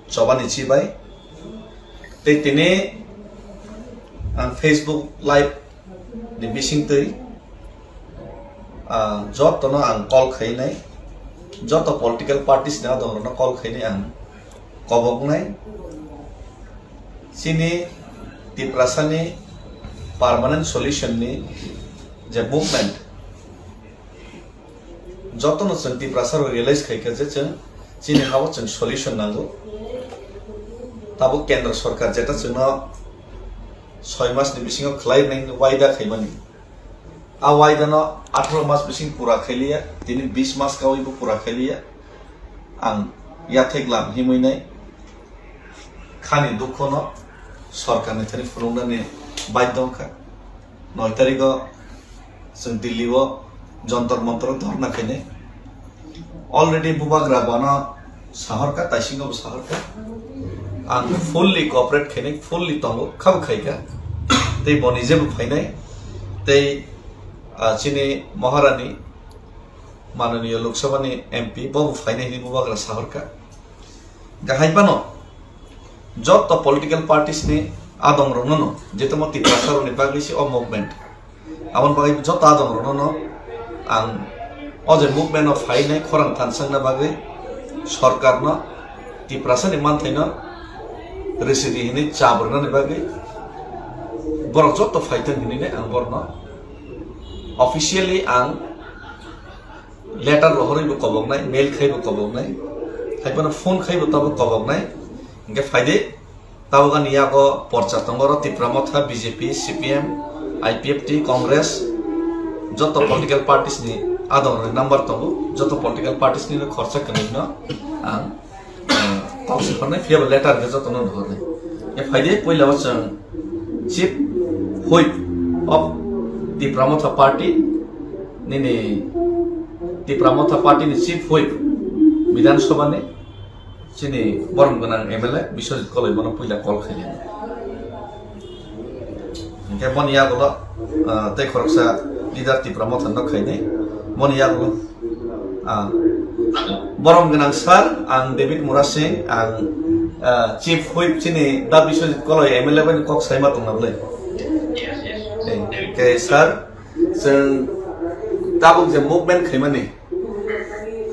Chobani Chibai. They tene on Facebook Live the missing three. Job to no and call Kainai. Job the political parties now don't call Kainai and Kobognai. Sini the prasani permanent solution ni the movement. Job no the prasar realize Kaikajan. Sini how to solution nago. Tabu Kendra Sorka Jetta Suno Soy mas missing of climbing Waida Kaimani. A Waidano, Atro mas missing Purakelia, Dini Bis Maskawibu Purakelia, and Yateglam Himune Kani Dukono, Sorkanetari Frundani, Baidonka, Noitarigo, Sundilivo, Jontor Montro, Dornakene. Already Buba Grabana, Saharka, Tashing of Saharka. And fully corporate clinic, fully tongo, come kaika. They bonizem fine. They Chini Maharani Mananiya Lok Sabha MP, Bob Fine Bubagra Saharka. Gahaipano Job the political parties ni Adam Ronono, Jetamoti Prasar on the Paglish or movement. I want by Jot Adam Ronono and other movement of Haine, Koran Tansana Bagay, Sorkarna, the Prasani Mantina. Residi ini cabrna ni bagi borjot to fighter ini ne ang borna officially ang letter rohori bu kobok nai mail khai bu kobok nai haipana phone khai bu tabu kobok nai inge faide tabu kan iya ko porcha tongoro tipramotha BJP CPM IPFT Congress joto political parties ni adon number tongo joto political parties ni kharcha kanina ang Council for the letter visit on the if I did pull out chief whip of the promoter party, Nini the promoter party is chief whip Midan Sobane, Chini Bormgan MLA, Bishop Colibana Pula call Kalian. Caponiago, take for leader the promoter no Kane, Moniago. Borong Ganang Sar and David Murasing and Chief Whip Chini, that we should call M11 Cox Saimatunable. Yes. Okay, sir. So, Tabu the movement Kimani.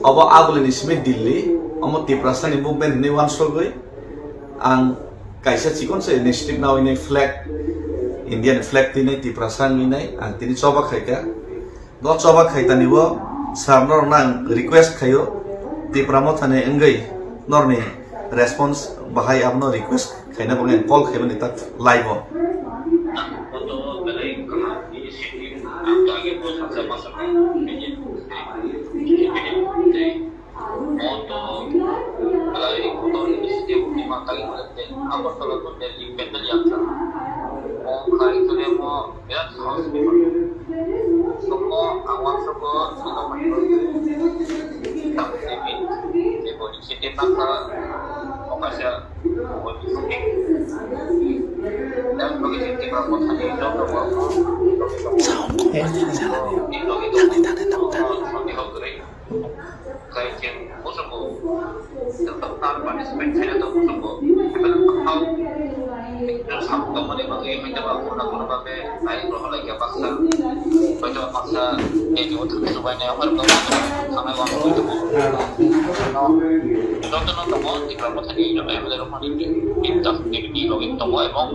Our Abulin Smith Dilly, Omoti Prasani movement, Newan Sogui, and Kaisa Chikon say initiative now in a flag, Indian flag in a Tiprasan in a and Tinisoba Kaika. Got Soba Kaitaniwa. Sarnor nang request kayo di pramotane engai norni response bahai amno request kaina bangen call kayo nitat live o foto belai kama initiative apage po sa masa foto belai foto initiative di mata ini apa kalau tu dari pendel yang oh kai tu dia mau ya house semua awal semua sudah tapi polisi dia paksa okasnya polisi dan begitu kita mau tadi itu kayak musuh tetap partisipasi saya tu musuh kalau terus aku kembali bagi mencoba guna pakai air roh lagi paksa mencoba paksa itu supaya yang berbeda sama orang itu nonton mau di kelompok tadi yang benar benar kita di logik temu emang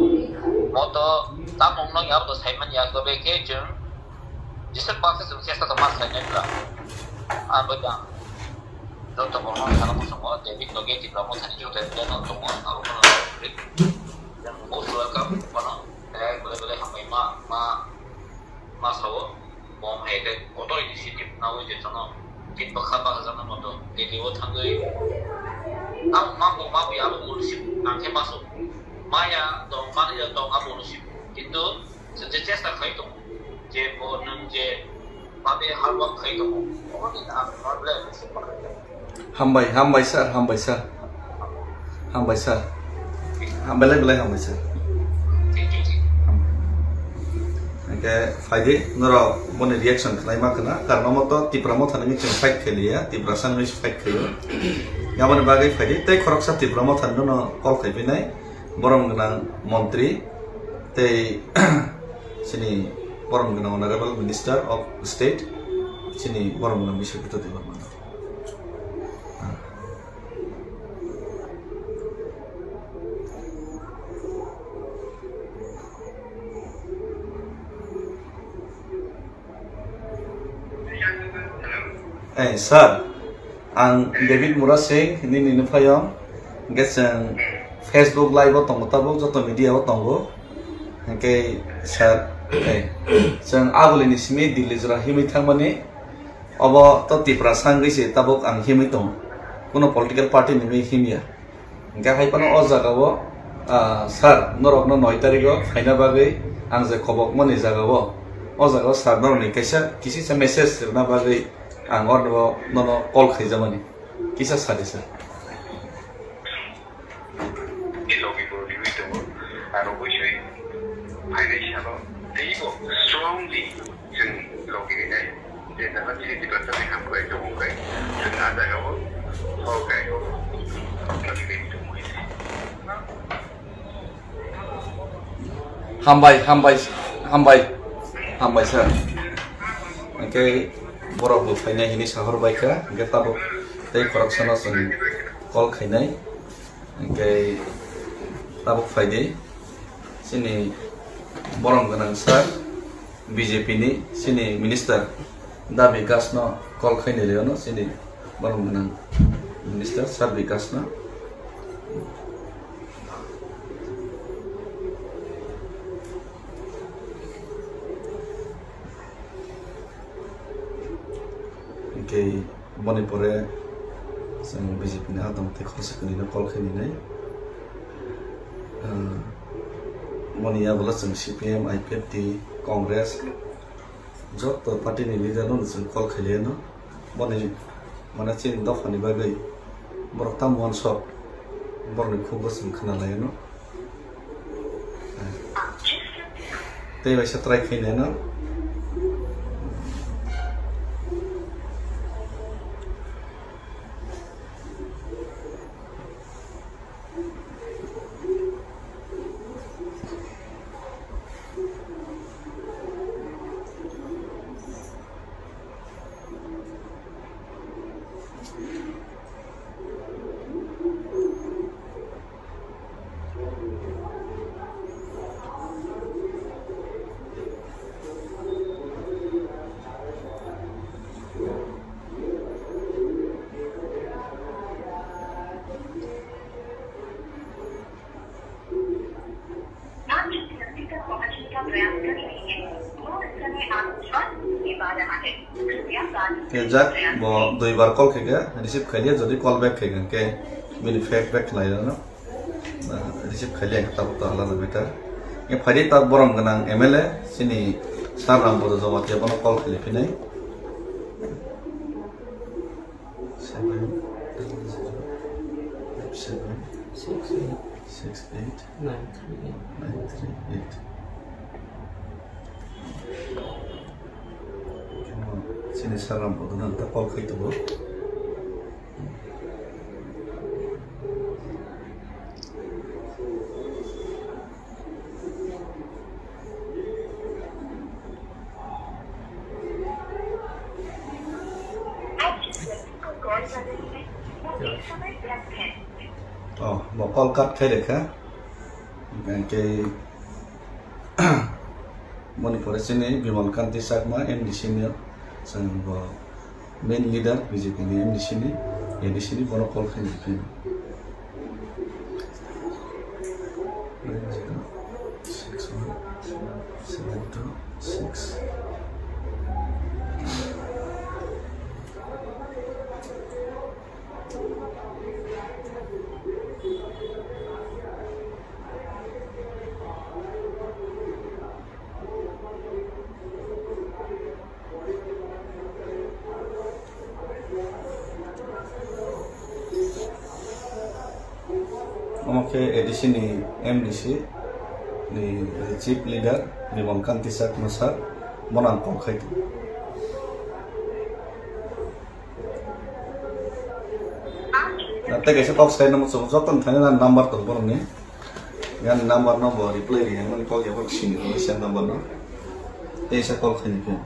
moto tamu nong ya terus hemat ya gue bekerja justru paksa sukses atau masanya juga apa yang nonton mau sama semua jadi logik di kelompok tadi juga dan nonton mau kalau dan usul kam mana boleh sampai masalah mau hebat kotor inisiatif nawa je sana kita khabar sana motor jadi वो थंगे अब mampu ya ownership nanti masuk maya dong mana ya dong ownership itu sejak tak kayak itu je bonum je pada hal waktu kayak itu orang tidak problem hambai sir फायदे नरो बने reaction खालायमा कना कारन मतो तिप्रामो थाननि जों फाइट खेलिया तिप्रासान मिस फाइट खेलियो Yaman bagai faidi tei khorok sati brahma thanno no call khaipinai borom gnang montri tei sini borom gnang honorable minister of state sini borom gnang Bishopito Devarman. Sir, ang David Murasing ini nufayong get sang Facebook live otong tabok joto media otonggo ke sir sang agul ini simi dilizra himi thangmani obo to tipra sangai se tabok ang himi tong kono political party nimi himia ga haipano o jagao sir norok no 9 tariko phaina bagai ang je khobok mani jagao o jagao sir norni kaisa kisi sa message na bagai ang ordo nono call khaijamani kisa sadisa ilogi bodi wito aro boshoi financial teibo strongly jeng logi nai je ta chi ti ka ta ham ko to ko jeng ada ga ho kai ho logi wito moi hambai sir okay borok bu fainai hini sahor baika ge tabo tei corruption son call khainai ge tabo faide sini borong ganang sar BJP ni sini minister da vikas no call khainai le no sini borong ganang minister sar vikas no ke boni pore sang BJP na dam te khos kani na call khani nai moni ya bola sang CPM IPFT Congress jot party ni leader no sang call khale no boni mana chin do khani bagai borok tam one shop borni khub sang khana lai no te ba sa try khine no jak bo doi bar call khega receive khailia jodi call back khega ke bini fact back lai no receive khailia ta ta hala na beta ye phari ta borom ganang MLA sini sar ram bodo jama ke bono call khali pinai 768 sini saram bodo nan ta call khai to bo call cut khai được ha cái Manipur sini Bimal Kanti Sarma MDC ni sang main leader BJP ni MDC ni ya di sini bono call khai ni 6172 Oke edisi ni MDC ni chief leader Bimal Kanti Sarma sar monang call khai Nanti kaisa kok saya nomor so kan thanya number to borong ni. Gan number no bo reply ri man call ya kok sini ni sen number no. Kaisa call khani ke.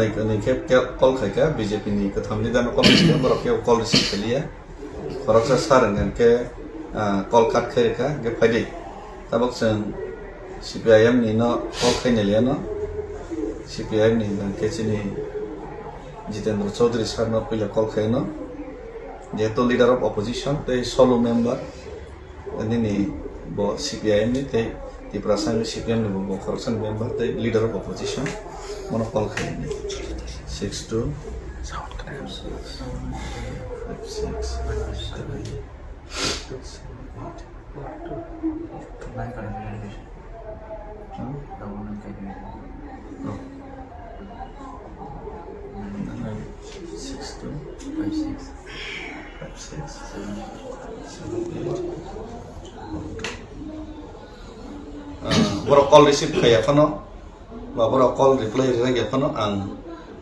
Kanai ke call khai ka BJP ni ka thamni dan call ni boro ke call receive keliya khorok sa sarang kan ke call cut khai ka ge phadi tabok sang CPIM ni no call khai ne liya no CPIM ni dan ke chini Jitendra Chaudhary sir no pila call khai no jeto leader of opposition te solo member ni bo CPIM ni te di prasang CPIM ni bo khorok sang member te leader of opposition mana call khai ni 62 sound claps 56 Boro call receive kaya kono boro call reply rega kono ang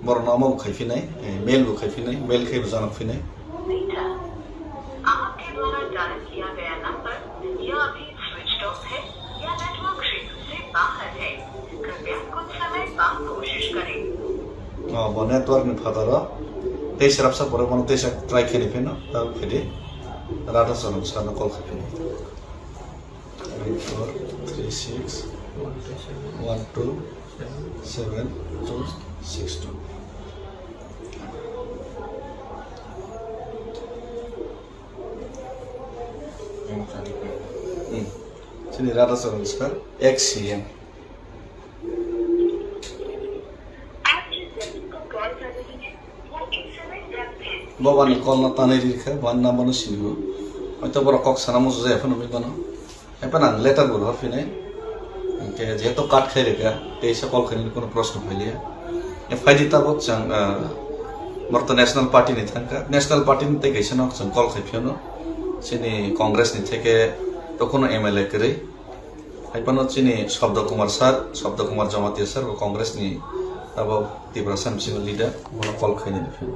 boro nama khai finai mail bu khai finai mail khai janak finai आपके द्वारा dial किया गया number या अभी switch off है या network क्षेत्र से बाहर है कृपया कुछ समय बाद कोशिश करें bo network ni phadara tei serap sa boro mono tei sa try khini pheno ta khidi rata sonam sa na call khai 4 3 6 1 2 7 2 6 2 Sini rata sorang sekar XCM. Bawa ni call na tanai dirika, bawa nama no sini. Itu baru kok sana musuh saya pun ambil mana. Apa nang letter bulu hafine. Kayak jatuh cut kaya reka, teisa call kaya ni kono prosno piliya. FID tabok cang Marta National Party ni thangka. National Party ni te kaisa nak cang call kaya piano. Sini Congress ni te ke তখন MLA করে আইপানো চিনি শব্দ Kumar sir শব্দ Kumar Jamatia sir Congress নি তাব Tripura Samsing leader মনে call খাইনি দেখেন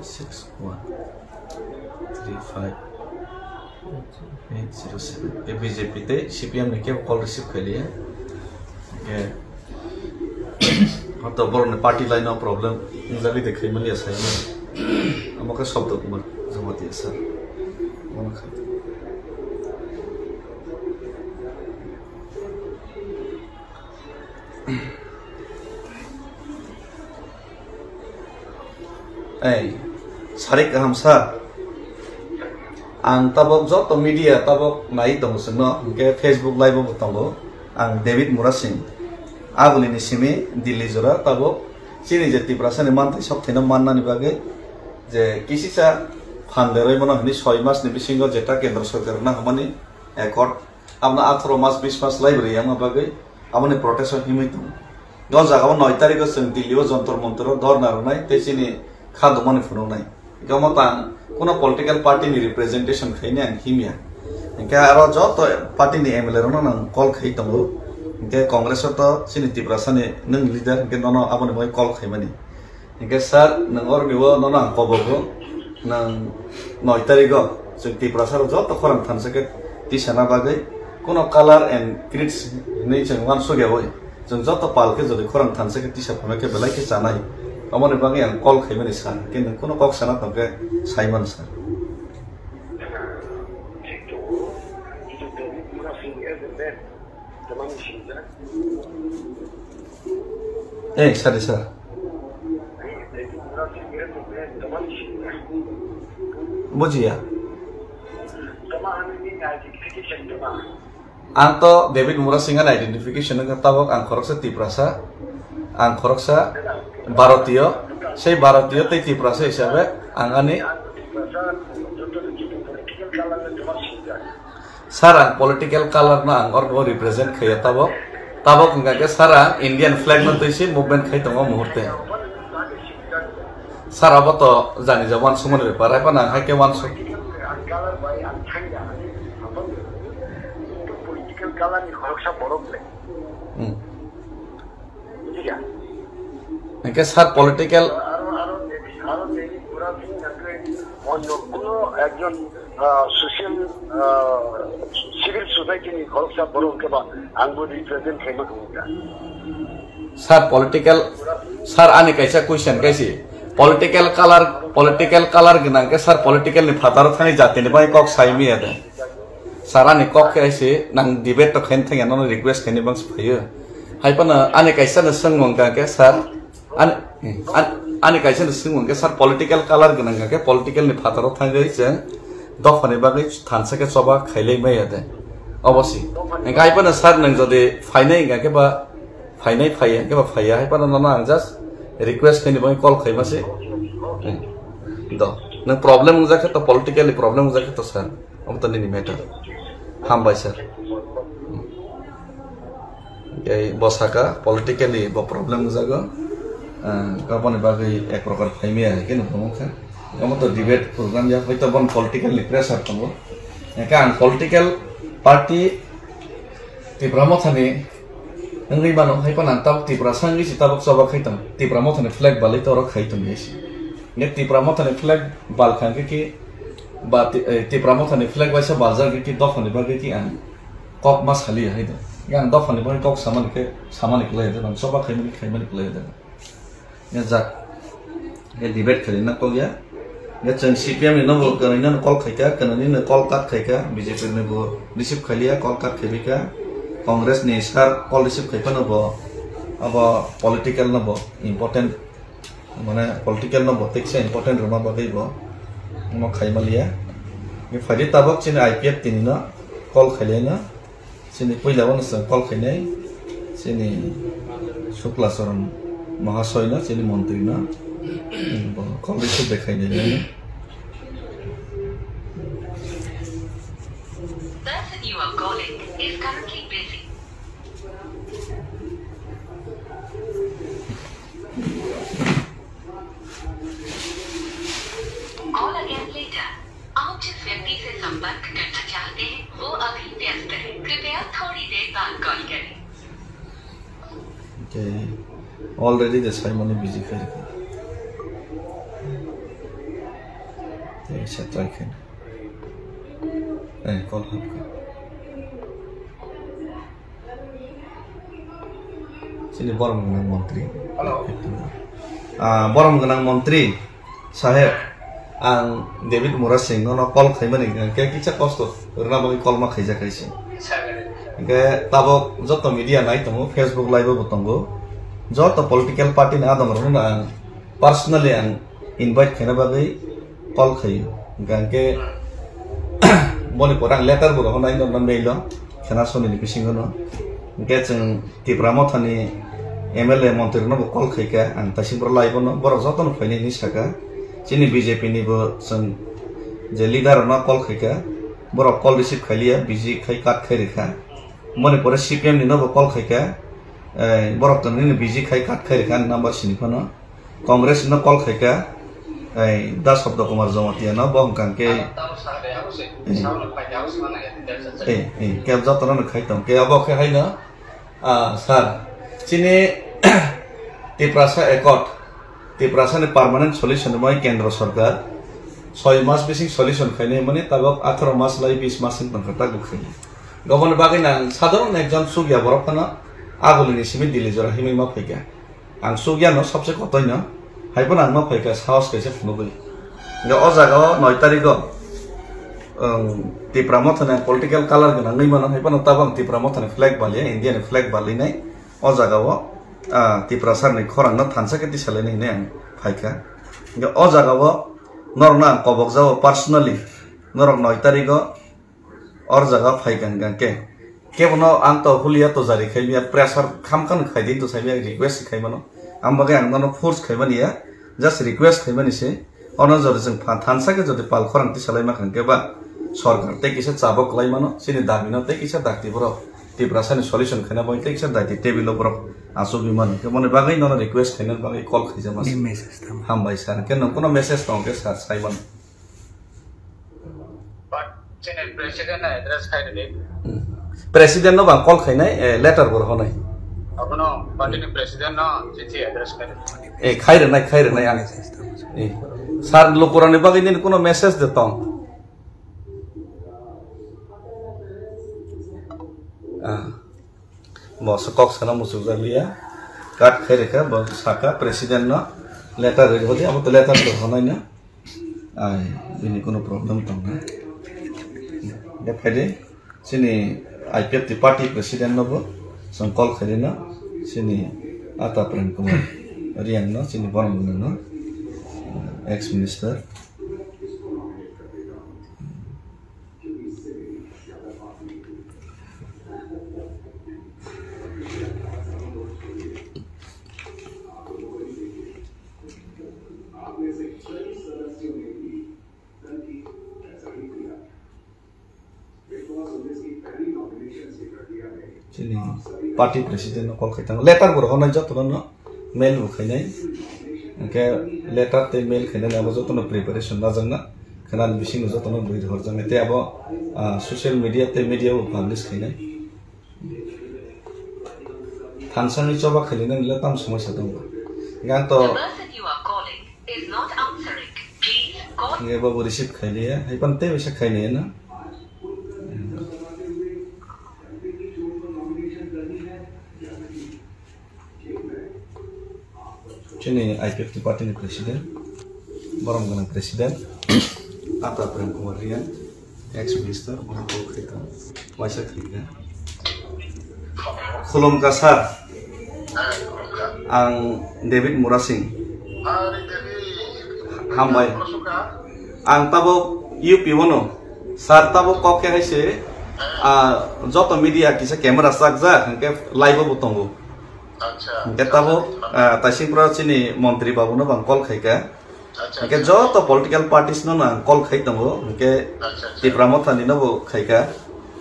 6135807 के बीजेपी ते सीपीएम ने के कॉल रिसीव कलिए के तो बरने party line of problem injury देखे मलिया साइ हमके शब्द कुमार जमाতিয়া सर मने खाइ Sarik hamsa ang tabok joto media tabok nai dong sino ke Facebook live bo tongo ang David Murasing aguli ni simi Delhi jora tabok chini jeti prasane mantai sok thina manna ni bage je kisisa phanderoi mono hini 6 mas ni bisingo jeta kendra sarkar na hamani accord amna 18 mas 20 mas library ama bage amani protection himitum do jagao 9 tarikh sing Delhi o jontor montor dhorna ronai te chini খাদ্য মনে ফুনো নাই গমতাং কোন political party নি representation খাইনে আং হিমিয়া কে আরো যত party নি এমএলএ রন নং কল খাই তঙ্গো কে কংগ্রেস তো সিনি ত্রিপুরাসানি নং লিডার কে নন আবনি মই কল খাইমানি কে স্যার নং অর নিও নন আং পবগো নং 9 তারিখ जों ত্রিপুরাসার যত খরাং থানসকে তিসানা বাগै কোন কালার এন্ড ক্রিডস nei जों वान सगे होय जों যত পালকে যদি খরাং থানসকে তিসা ফমেকে বেলাইকে জানাই Amane bangi yang call khay mani sar, kini kono kok sana tangke Simon sar. Sari sar. Buji ya. ang to David Mura Singhan identification ng tabok ang koroksa Tiprasa ang koroksa Bharatiyo sei Bharatiyo tei Tiprasa hisabe ang ani sarang political color na ang orgo represent khaya tabok ngake sarang Indian flag na toisi movement khai tongo muhurte sar abo to jani jawan sumon bepar ai panang haike wan so ngake sar political একজন social civil society ni khoroksa borok ke ba angbo represent khema kumuta sir political sir ani kaisa question kaisi political color ginang ke sir political ni phatar thani jati ni bai kok saimi ade sir ani kok kaisi nang debate to khen thang no request khani bang phayo haipana ani kaisa na sangmong ka ke sir ani kaisa na sangmong ke sir political color ginang ke political ni phatar thani jai che dofane bagai thansa ke soba khailei mai ade obviously engai pana sir nang jodi fainai ga ke ba fainai phaya ke ba phaya hai pana nana ang just request khani bai call khaima se do nang problem ung jakhe to politically problem ung jakhe to sir am tani ni matter ham bai sir ei bosaka politically bo problem ung jaga kabone bagai ek prokar phaimi hai ke no phamokha am to debate program ya hoito bon political pressure tongo kan political party Tipramo thani ngi bano hai panan tab Tipra sangi si tabok soba khaitam Tipramo thani flag balai to ro khaitum yesi ne Tipramo thani flag bal khan ki ba Tipramo thani flag waisa bazar ki dofani ba ki an kok mas khali hai da yang dofani ba kok saman klai da ban soba khaimani klai da ya jak e debate khali na ko ya ya chang CPM ni no kan ni call khaika kan ni call cut khaika BJP ni bo receive khalia call cut khebika Congress ni sar call receive khaipa no bo aba political no bo important mane political no bo tekse important roma ba gai bo mo khaimalia ni phadi tabak chin IPF tin no call khaile na chini poila won sa call khainai chini Shukla Saran Mahasoy na chini mantri na call receive dekhai dele person you are calling is currently busy. Call again later. आप जिस व्यक्ति से संपर्क करना चाहते हैं वो अभी व्यस्त है कृपया थोड़ी देर बाद कॉल करें okay already the ceremony busy khair se try khair call hab sini borom ganang menteri borom ganang menteri saheb ang David Mura Singh no call khaimani ke kicha kosto rna bagi call ma khaija kaisi ke tabok joto media nai tomo Facebook live botongo joto political party na adam runa personally ang invite khena bagi call khai gangke boni porang letter bo honai no mailo khena soni ni pisingo no ke chang Tipramo thani MLA montri no call khaika ang tasibro live no bor joto no phaini ni saka chini BJP ni bo sang je leader no call khaika bor call receive khailia busy khai kat khai rekha mone pore CPM ni no bo call khaika bor ton ni busy khai kat khai rekha number sini phono Congress no call khaika Das Sabda Kumar Jamatia no bom kan ke ke joto no khaitam ke abo ke hai na sir chini Tiprasa Accord Tiprasa ni permanent solution mai kendra sarkar 6 mas bising solution khaine mane tabak 18 mas lai 20 mas in pankata gukhai gobon bagai nang sadharon ekjon sugya borok khana aguli ni simi dili jora himi ma phaika ang sugya no sabse kotoi na haipon ang ma phaika saos kaise phunugui ga o jaga 9 tarikh Tipramo thane political color gana ngai mana haipon tabang Tipramo thane flag bali Indian flag bali nai o jaga o Tiprasa ni khorang na thansa ke tisale ni ne phaika ga o jaga o norna kobok jaw personally norok 9 tarikh or jaga phaikan gangke kebono ang to hulia to jari khai ya pressure khamkan khai din to sai ya request khai mano am bagai ang no force khai mani ya just request khai mani se ono jor jeng thansa ke jodi pal khorang ti salai ma khang ke ba sarkar te kisa chabok lai mano sini damino te kisa dakti bro ti prasani solution khana boy te kisa dakti table bro aso biman ke mone bagai no request khai na bagai call khai jamas ham bai sar ke no kono message tong ke sar sai man president address khai de president no bang call khai nai letter bor honai apno party ni president no chithi address khai khai re nai ang sar lokorani bagai ni kono message de tong mo sakok sana musuk jalia kat khai rekha bo saka president no letter re hodi amo to letter to honai na ai ini kono problem tong na ya phade sini IPF the party president no bo sang call khai na sini ata pran kumar riang no sini borom no ex minister sini party president no call khai letter bor honai jotno no mail bu khai nai ke letter te mail khai nai abo jotno preparation na jangna khanal bising jotno boi dhor jang te abo social media te media bu publish khai nai thansani choba khai nai le tam samasya dong gang to nge babu receive khai le hai pan te bisa khai nai na Sini IPF party ni presiden, borom ganang presiden, Ata Prem Kumar Rian, ex minister, borom ko kita, wajah tiga. Khulum kasar, ang David Murasing, hambai, ang tabo UP wono, sar tabo kok yang ise, joto media kisah kamera sakja, ke live butonggo. Kita bo tasing pro sini menteri babu no bang call khai ka ke joto political parties no na call khai tango ke tipramot thani no bo khai ka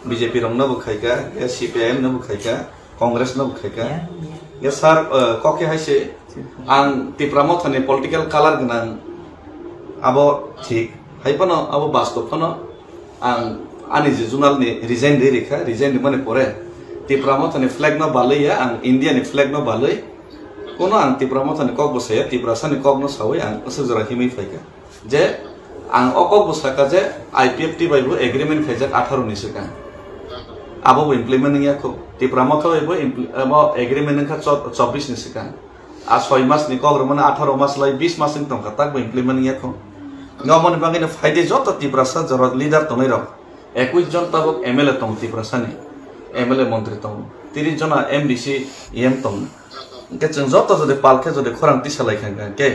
BJP rom no bo khai ka CPM no bo khai ka Congress no bo khai ka ye sar koke haise ang tipramot thani political color gnang abo thik haipano abo bastop pano ang ani jurnal ni resign de rekha resign de mane pore tipramot ani flag no balai ya ang India ni flag no balai kono ang tipramot ani kok bosaya tiprasa ni kok no sawai ang asujara himai faika je ang okok bosaka je IPFT baibu agreement khaijak 18 ni seka abo implement ya ko tipramot baibu abo agreement kha 24 ni seka a 6 mas ni kok romana 18 mas lai 20 mas ni tong khatak bo implement ya ko ngamon bangine faide joto tiprasa jarot leader tonai rok 21 jon tabok MLA tong tiprasa ni MLA মন্ত্রী তং 30 জনা MDC EM তং কে जों जत जदि पालखे जदि खरांति सालाय खांगा के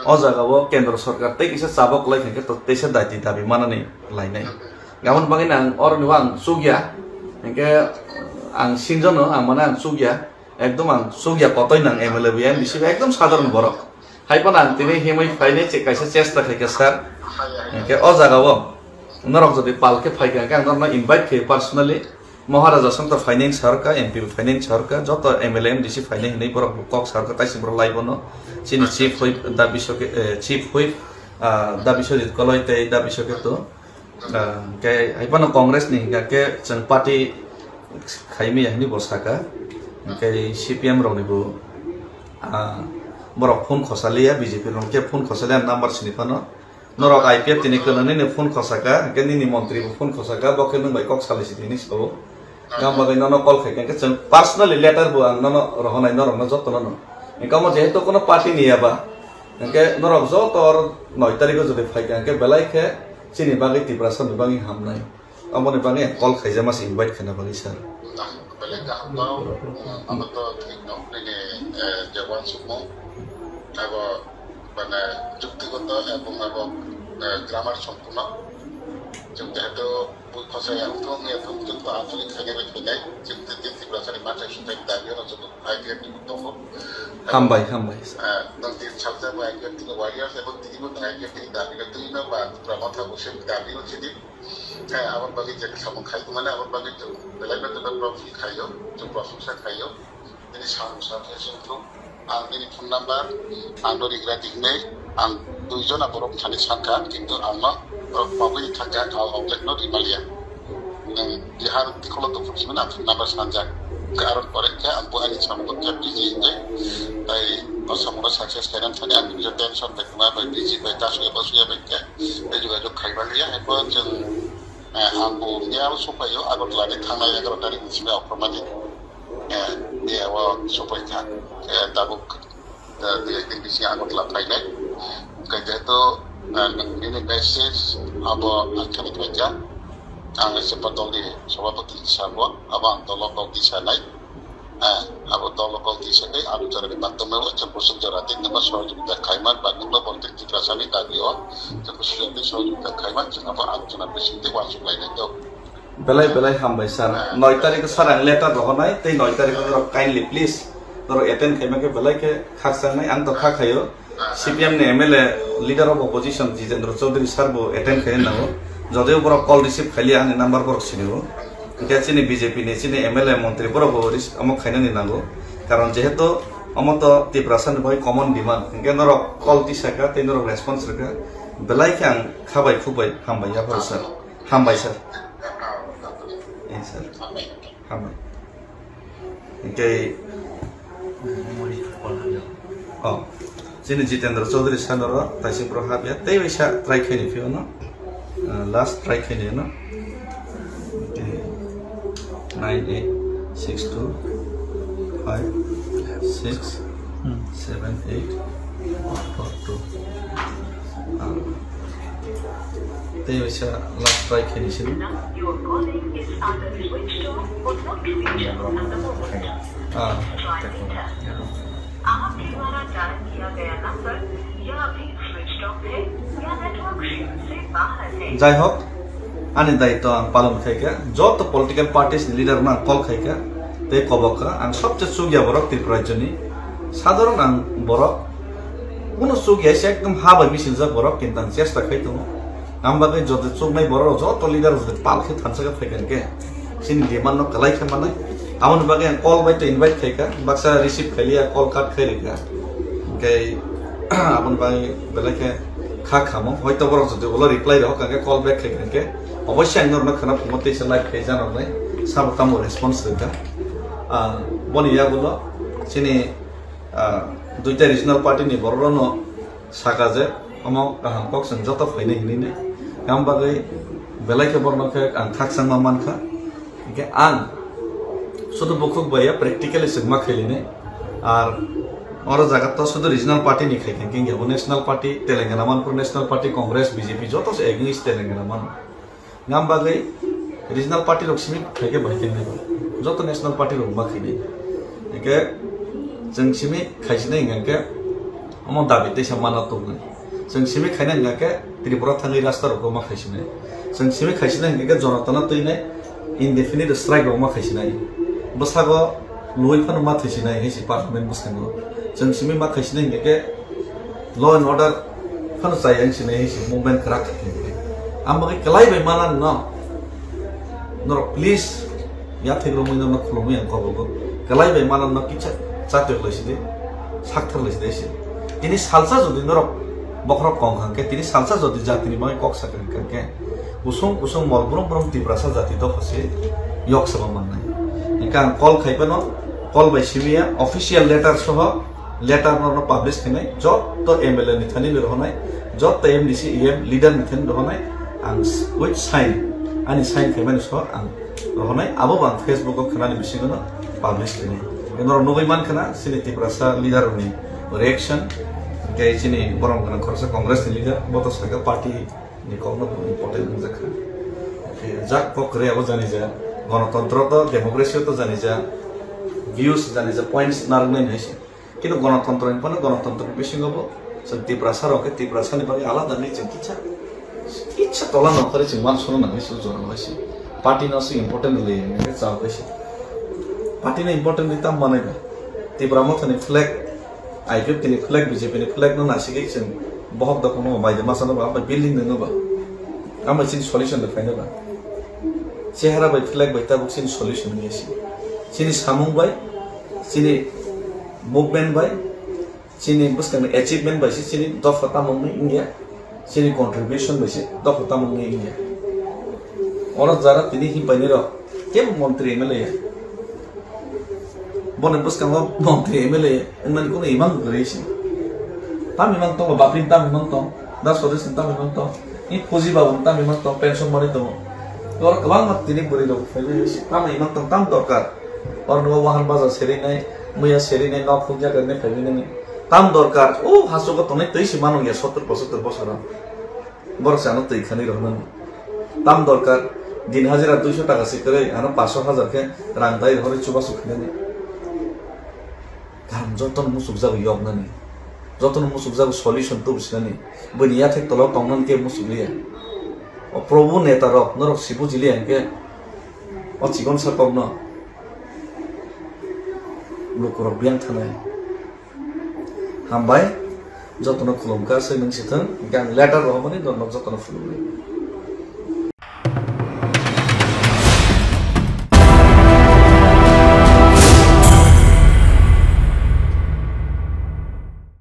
अ जागाव केन्द्र सरकार तै किसे चाबक लाय खांगे त तैसे दायति दाबि मानानै लायनाय गामन बाङै आं अरनि आं सुगिया के आं सिनजनो आं माने आं सुगिया एकदम आं सुगिया कतै नां MLA बि MDC एकदम साधारण बरक हाइपन आं तिनै हेमै फाइनै चे काइसे चेष्टा खायके सर के अ जागाव नरक जदि पालखे फाइगा आं नरना इनभाइट खे पर्सनली महाराजा संत फाइनेंस सरका MP फाइनेंस सरका जत MLA MDC फाइनेंस नै पर कक सरका ताइसिम बर लाइबनो चिनि चीफ हुइप दा बिसके चीफ हुइप दा बिसजित कलैते दा बिसके तो के हाइपन कांग्रेस नि के जों पार्टी खाइमी हनि बसाका के CPM रनिबो बर फोन खसालिया BJP रनके फोन खसालिया नम्बर सिनिफानो नरक IPF तिनि कननि ने फोन खसाका के निनि मन्त्री फोन खसाका बके नों बाय कक सालिसि तिनि सो गाम बागै नन कल खाइके के जों पर्सनली लेटर बो आं नन रहनाय नरन जतन गाम जेहेतु कोनो पार्टी नियाबा के नरक जत और 9 तारिख जदि फाइके के बेलायखे चिनि बागै तिब्रासन बागै हामनाय अमने बागै कल खाइजा मास इनभाइट खाना बागै सर बेलेग हामनाव आमतो ठीक न ने जवान सुमो अब মানে যুক্তিগত এবং গ্রামার সম্পূর্ণ যেহেতু saya untuk tentu absolut saya berkata jadi berasal dari mata sudah dari orang itu idea itu tahu hambai nanti sabda idea itu warrior saya pun tidak tahu idea itu dari itu ini bah pramata musim dari itu jadi awak bagi jadi sama kai tu mana awak bagi tu dalam itu berprofil kayo tu proses kayo ini sama itu ini phone number ando regretting me ang duijon aborok thani sangka kintu amma public thaka outlet not ibalia jihar dikolo to fusimana number sanja karon poreka ampu ani samu ke busy inde ai pasamura success kairan thani ang bijo tension bekma bai busy bai tasu ya basu ya bekka e juga jok khaibalia ebo jeng ampu nya supayo agot lade thanga ya garo dari bisme automatic dia wa supaya thak tabuk dia tinggi agot la thailand kerja itu ini basis apa akan kerja ang sepatol di sababati sabwa abang tolong di sana abo tolong di sana adu cara dibantu mewa cepusuk jarati nama soal juga kaiman bangun lo politik dikrasani tagio cepusuk di soal juga kaiman kenapa adu cara bersih wasuk lain itu belai hambai sar 9 tarik sarang letter rohonai tei 9 tarik ro kindly please toro attend khaima ke belai ke khaksang nai ang to kha khayo CPM ne MLA leader of opposition Jitendra Chaudhary sir bo attend khayen nago jodeo boro call receive khali ani number boro sinigo ke chini BJP ne chini MLA মন্ত্রী boro bo amok khaina ni nago karon jehetu amoto tiprasan boy common demand ngenoro call ti saka tenoro response reka belai ke ang khabai khubai hambai ya par sir hambai sir sir hambai ke oh Sini Jitendra Chaudhary sanora taisi prohab ya tei bisa try khaini fio no last try khaini no 9862567842 tei bisa last try khaini sini Your calling is either switched off or not reachable at the moment. Try later. आपके द्वारा dial किया गया number या अभी switch off है या network क्षेत्र से बाहर है jai hok ani daito ang palon khaika jot political parties leader na call khaika te koboka ang sobche sugya borok tripurajoni sadharon ang borok kuno sugya se ekdom haba misilja borok kintan chesta khaitu ambagai jot chugnai borok jot leader palkhe thansaga phaikan ke sin demand no kalai khamanai amon bage call by to invite khaika baksa receive khalia call card khailika ke amon bage belake kha khamo hoyto borok jodi olo reply ro ka call back khaika ke obosshai norna khana phomote se live khai jano nai sabtam response reka boni ya gulo sini duita regional party ni borrono sakaje amo kaham kok sang joto phaine hini ne kam bage belake borno ke ang thaksang maman kha ke ang শুধু বকুক বাইয়া practically sigma খেলিনে আর ওর জায়গা তো শুধু regional party নি খাইতেন কিংবা national party Telangana Manpur national party Congress BJP যত against Telangana মান নাম বাগৈ রিজনাল পার্টি রকসিমি খাইকে বাইকেন নেব যত ন্যাশনাল পার্টি রকমা খাইনে একে जों सिमी खाइसिना इंगाके अमो दाबिते समाना तो जों सिमी खाइना इंगाके त्रिपुरा थांगै रास्ता रकमा खाइसिना जों सिमी खाइसिना इंगाके जनताना तैने indefinite strike roma khaisina basago loi phano ma thaisina hesi parliament busango जों सिमी मा खाइसिना इंगाके law and order phano chai angsina hesi movement krak ambai kalai bai mana no no please ya thegro moi no khulumi ang kobo kalai bai mana no kicha chato loiside sakthar loiside esi tini salsa jodi no bokrok kong khangke tini salsa jodi jatini mai kok sakang kangke usung molbrom tibrasa jati do phase yok saba mannai ikan call khaipano call by simia official letter soho letter no publish khinai jot to MLA ni thani ni rohnai jot to MDC EM leader ni thani rohnai ang with sign ani sign khaimani soho ang rohnai abo bang Facebook ko khanani bisingono publish khinai enor nobai man khana sini tibrasa leader ni reaction ke chini borom kana khorsa congress ni leader boto saga party ni kono important zakha jak pokre abo jani ja গণতন্ত্র তো democracy তো জানি যা views জানি যা points নারগনাই নাইছে কিন্তু গণতন্ত্র ইনপানো গণতন্ত্র বেশি হবো সত্যি প্রসার ওকে তি প্রসার নিপাগে আলাদা নেই যে কিচ্ছা tola no kare ching man sono na ngi su jo no si party no si important le ngi cha ko si party na important ni tam mane ba ti brahmo thani flag IPF ni flag BJP ni flag no na si ge chen bahok da kono bai de masana ba ba building no ba am sin solution da faina ba chehara bai flag bai ta buk sin solution ni si sini samung bai sini movement bai sini buskan achievement bai sini dofa tamung ni india sini contribution bai si dofa tamung ni india ora jara tini hi bai ni ro kem montri mele ya bon buskan lo montri mele en ko imang gre si tam imang to bapin tam imang to da sodes tam imang to ni puji ba tam imang to pension money to ora kabang mat tini buri ro fele si tam imang to tam dorkar और no वाहन बाजा सेरी नहीं मुया सेरी नहीं नौ फुंजा करने फैली नहीं ताम दरकार ओ हासो को तने तई सीमानो या 70-75 बছর बरस आनो तई खानी रहना ताम दरकार दिन हाजिरा 200 টাকা से करे आनो 500,000 के रांदाई हरे चुबा सुखने नहीं काम जतन मुसुक जागो यग नहीं जतन मुसुक जागो सॉल्यूशन तो बिसना नहीं बनिया थे तलो तंगन के मुसुक लिया और प्रभु नेता रक नरक शिबु जिलिया के और चिकन सकम न लोकरक बियां थानाय हामबाय जतन खुलुमका सैमन सिथन गां लेटार रहमनि दन जतन फुलुमनि